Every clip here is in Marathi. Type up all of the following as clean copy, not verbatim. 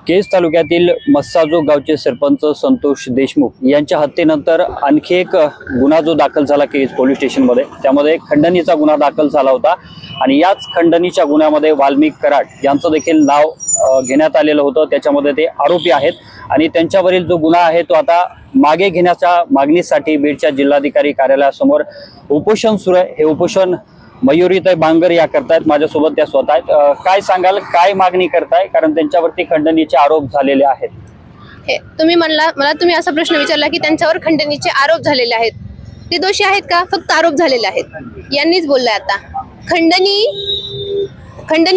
केज तालुक्यातील मस्साजोग गावचे सरपंच संतोष देशमुख यांच्या हत्येनंतर आणखी एक गुन्हा जो दाखल झाला केज पोलीस स्टेशनमध्ये, त्यामध्ये खंडणीचा गुन्हा दाखल झाला होता आणि याच खंडणीच्या गुन्ह्यामध्ये वाल्मिक कराड यांचं देखील नाव घेण्यात आलेलं होतं। त्याच्यामध्ये ते आरोपी आहेत आणि त्यांच्यावरील जो गुन्हा आहे तो आता मागे घेण्याच्या मागणीसाठी बीडच्या जिल्हाधिकारी कार्यालयासमोर उपोषण सुरू आहे। हे उपोषण मयुरीताई बांगर या करतायत, माझ्यासोबत त्या स्वतः आहेत। काय सांगाल, काय मागणी करताय? कारण त्यांच्यावरती खंडणीचे आरोप झालेले आहेत। तुम्ही मला तुम्ही असा प्रश्न विचारला की त्यांच्यावर खंडणीचे आरोप झालेले आहेत, ते दोषी आहेत का? फक्त आरोप झालेले आहेत। यांनीच बोललाय आता खंडणी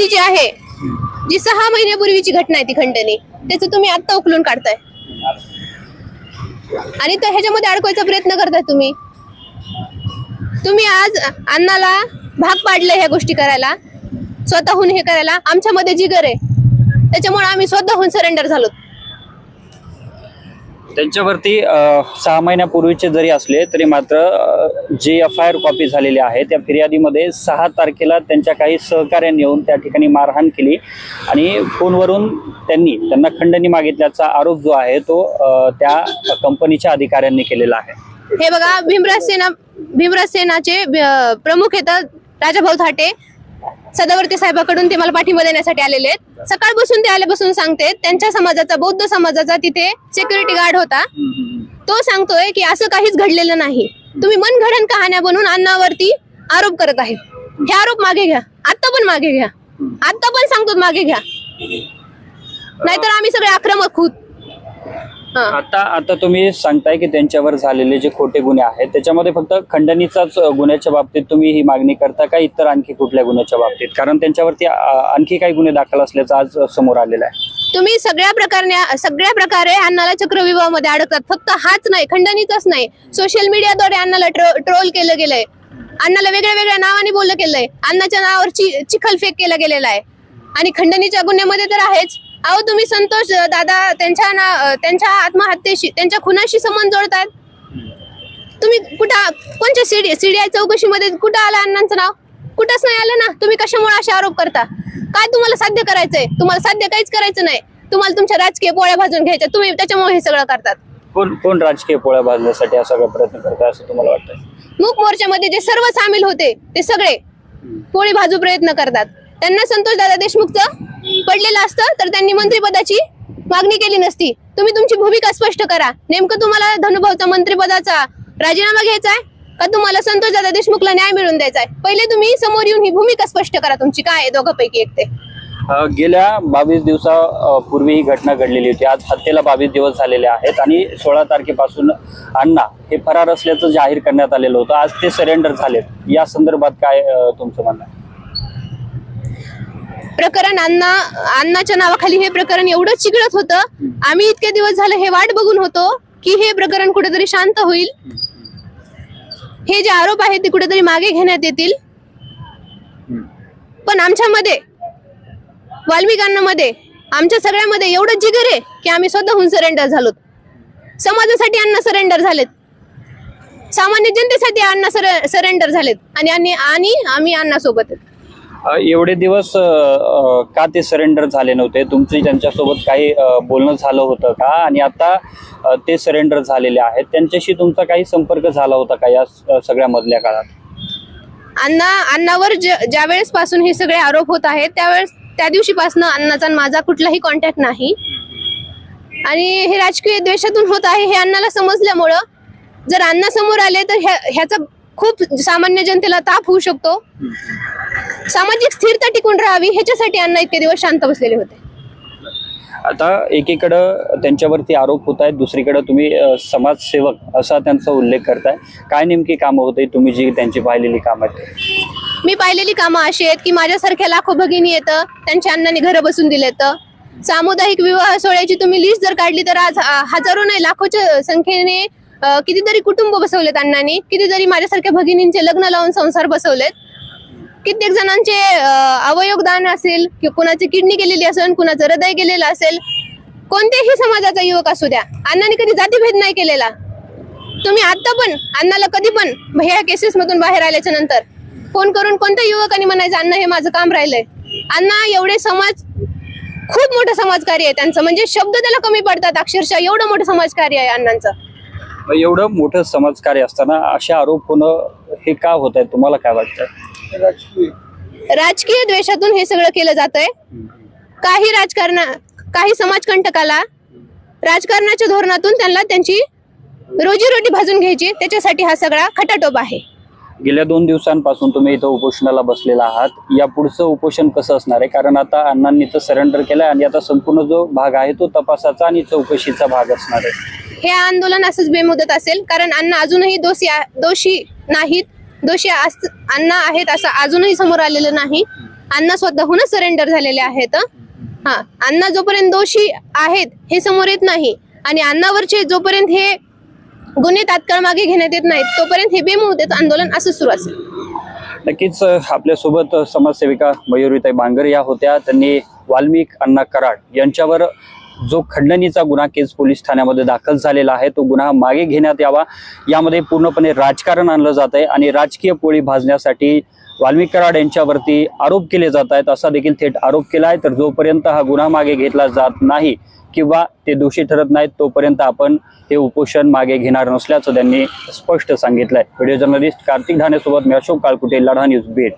जी आहे, जी 6 महिन्यापूर्वीची घटना आहे, ती खंडणी त्याचं तुम्ही आता उकलून काढताय आणि तर ह्याच्यामध्ये अडकवायचा प्रयत्न करताय। तुम्ही आज अण्णाला भाग पाडले ह्या गोष्टी करायला, स्वतःहून हे करायला। आमच्यामध्ये जिगर आहे, त्याच्यामुळे आम्ही स्वतःहून सरेंडर झालो। त्यांच्यावरती 6 महिन्यापूर्वीचे जरी असले तरी मात्र जी FIR कॉपी झालेली आहे त्या फिर्यादीमध्ये 6 तारखेला त्यांच्या काही सहकार्यांनी येऊन त्या ठिकाणी मारहाण केली आणि फोनवरून त्यांना खंडणी मागितल्याचा आरोप जो आहे तो त्या कंपनीच्या अधिकाऱ्यांनी केलेला आहे। हे बघा, भीमराज सेनाचे प्रमुख आहेत राजाभाऊ थाटे, सदावर्ती साहेबाकडून ते मला पाठिंबा देण्यासाठी आलेले आहेत। सकाळपासून ते आल्यापासून सांगते, त्यांच्या समाजाचा, बौद्ध समाजाचा तिथे सिक्युरिटी गार्ड होता, तो सांगतोय की असं काहीच घडलेलं नाही। तुम्ही मनगढंत कहाण्या बनवून अण्णावरती आरोप करत आहे। हे आरोप मागे घ्या, आता पण मागे घ्या, आता पण सांगतो मागे घ्या, नाहीतर आम्ही सगळे आक्रमक होत। आता तुम्ही सांगताय की त्यांच्यावर झालेले जे खोटे गुन्हे आहेत त्याच्यामध्ये फक्त खंडणीचाच गुन्ह्याच्या बाबतीत तुम्ही ही मागणी करता का इतर आणखी कुठल्या गुन्ह्याच्या बाबतीत? कारण त्यांच्यावरती आणखी काही गुन्हे दाखल असल्याचं आज समोर आलेलं आहे। तुम्ही सगळ्या प्रकारे अण्णाला चक्रव्यूहामध्ये अडकतात। फक्त हाच नाही, खंडणीचाच नाही, सोशल मीडियाद्वारे अण्णाला ट्रोल केलं गेलंय, अण्णाला वेगळ्या नावाने बोललं गेलंय, अण्णाच्या नावावर चिखलफेक केला गेलेला आहे आणि खंडणीच्या गुन्ह्यामध्ये तर आहेच। अहो, तुम्ही संतोष दादा त्यांच्या आत्महत्येशी, त्यांच्या खुनाशी संबंध जोडतात। तुम्ही कोणत्या सीडीआय चौकशीमध्ये कुठं आलं अण्णांचं नाव? कुठंच नाही आलं ना। तुम्ही कशामुळे असे आरोप करता? काय तुम्हाला साध्य करायचंय? तुम्हाला साध्य काहीच करायचं नाही, तुम्हाला तुमच्या राजकीय पोळ्या भाजून घ्यायच्या, तुम्ही त्याच्यामुळे हे सगळं करतात। कोण राजकीय पोळ्या भाजण्यासाठी हा सगळा प्रयत्न करतात असं तुम्हाला वाटतं? मूक मोर्चामध्ये जे सर्व सामील होते ते सगळे पोळी भाजू प्रयत्न करतात। त्यांना संतोष दादा देशमुखचं पडलेलं असतं तर त्यांनी मंत्रिपदाची मागणी केली नसती। तुम्ही तुमची भूमिका स्पष्ट करा, नेमकं तुम्हाला धनुभाऊचा मंत्रिपदाचा राजीनामा घ्यायचा आहे का तुम्हाला संतोष दादा देशमुखला न्याय मिळवून द्यायचा आहे? पहिले तुम्ही समोर येऊन ही भूमिका स्पष्ट करा तुमची, काय आहे दोघांपैकी एक ते। गेल्या 22 दिवसापूर्वी ही घटना घडलेली होती। आज हत्येला 22 दिवस झालेले आहेत आणि 16 तारखेपासून अण्णा हे फरार असल्याचं जाहीर करण्यात आलेलं होतं। आज ते सरेंडर झालेत, या संदर्भात काय तुमचं म्हणणं आहे? प्रकरण अण्णाच्या नावाखाली हे प्रकरण एवढं चिघळत होतं, आम्ही इतके दिवस झाले हे वाट बघून होतो की हे प्रकरण कुठेतरी शांत होईल, हे जे आरोप आहेत ते कुठेतरी मागे घेण्यात येतील। पण आमच्यामध्ये, वाल्मिकांमध्ये, आमच्या सगळ्यामध्ये एवढं जिगर आहे की आम्ही स्वतःहून सरेंडर झालो। समाजासाठी अण्णा सरेंडर झालेत, सामान्य जनतेसाठी अण्णा सरेंडर झालेत आणि आम्ही अण्णासोबत आहेत। एवढे दिवस का ते सरेंडर झाले नव्हते? तुमची त्यांच्यासोबत काही बोलणं झालं होतं का? आणि आता ते सरेंडर झालेले आहेत, त्यांच्याशी तुमचा काही संपर्क झाला होता का या सगळ्या मधल्या काळात? अण्णावर ज्या वेळेस पासून हे सगळे आरोप होत आहेत त्या दिवशीपासून अण्णाचा माझा कुठलाही कॉन्टॅक्ट नाही आणि हे राजकीय द्वेषातून होत आहे हे अण्णाला समजल्यामुळं जर अण्णा समोर आले तर ह्याचा खूप सामान्य जनतेला ताप होऊ शकतो। सामाजिक स्थिरता टिकून राहावी ह्याच्यासाठी अण्णा इतके दिवस शांत बसलेले होते। आता एकीकडं त्यांच्यावरती आरोप होत आहेत, दुसरीकडे तुम्ही समाजसेवक असा त्यांचा उल्लेख करताय। काय नेमकी कामं होते तुम्ही जी त्यांची पाहिलेली कामं आहेत? मी पाहिलेली कामं अशी आहेत की माझ्यासारख्या लाखो भगिनी येतं, त्यांच्या अण्णांनी घरं बसून दिलेत। सामुदायिक विवाह सोहळ्याची तुम्ही लिस्ट जर काढली तर आज हजारो नाही लाखोच्या संख्येने कितीतरी कुटुंब बसवलेत अण्णांनी, कितीतरी माझ्यासारख्या भगिनींचे लग्न लावून संसार बसवलेत, कित्येक जणांचे अवयवदान असेल, कुणाची किडनी गेलेली असेल, कुणाचं हृदय गेलेलं असेल, कोणत्याही समाजाचा युवक असू द्या, अण्णांनी कधी जातीभेद नाही केलेला। तुम्ही आता पण अण्णाला कधी पण ह्या केसेस मधून बाहेर आल्याच्या नंतर फोन करून कोणत्या युवकांनी म्हणायचं अण्णा हे माझं काम राहिलंय, अण्णा एवढे समाज खूप मोठं समाजकार्य आहे त्यांचं, म्हणजे शब्द त्याला कमी पडतात अक्षरशः, एवढं मोठं समाजकार्य आहे अण्णांचं. एवढं मोठं समाजकार्य असताना असे आरोप होणं हे का होत आहे, तुम्हाला काय वाटतंय? राजकीय द्वेषातून हे सगळं केलं जातंय. काही समाजकंटकाला राजकारणाच्या धोरणातून त्यांना त्यांची रोजीरोटी भाजून घ्यायची, त्याच्यासाठी हा सगळा खटाटोप आहे. गेल्या 2 दिवसांपासून तुम्ही इथं उपोषणाला बसलेला आहात. या पुढचं उपोषण कसं असणार आहे? कारण आता अण्णांनी तर सरेंडर केलंय आणि आता संपूर्ण जो भाग आहे तो तपासाचा आणि चौकशीचा भाग असणार आहे. हे आंदोलन असंच बेमुदत असेल, कारण अण्णा अजूनही दोषी नाहीत. अण्णा आहेत असं अजूनही समोर आलेलं नाही. अण्णा स्वतःहूनच सरेंडर झालेले आहेत. अण्णा जोपर्यंत दोषी आहेत हे समोर येत नाही आणि अण्णावरचे जोपर्यंत हे गुन्हे तात्काळ मागे घेण्यात येत नाहीत तोपर्यंत हे बेमुदत आंदोलन असं सुरू असेल. नक्कीच आपल्यासोबत समाजसेविका मयुरीताई बांगर या होत्या. त्यांनी वाल्मिक अण्णा कराड यांच्यावर जो खंडणीचा गुन्हा केज पोलीस ठाण्यामध्ये दाखल झालेला आहे तो गुन्हा मागे घेण्यात यावा, यामध्ये पूर्णपणे राजकारण आणलं जात आहे आणि राजकीय पोळी भाजण्यासाठी वाल्मिक कराड यांच्यावरती आरोप केले जात आहेत असा देखील थेट आरोप केला आहे. तर जोपर्यंत हा गुन्हा मागे घेतला जात नाही किंवा ते दोषी ठरत नाहीत तोपर्यंत आपण हे उपोषण मागे घेणार नसल्याचं त्यांनी स्पष्ट सांगितलंय. व्हिडिओ जर्नलिस्ट कार्तिक ढाणेसोबत मी अशोक काळकुटे, लढा न्यूज, बीड.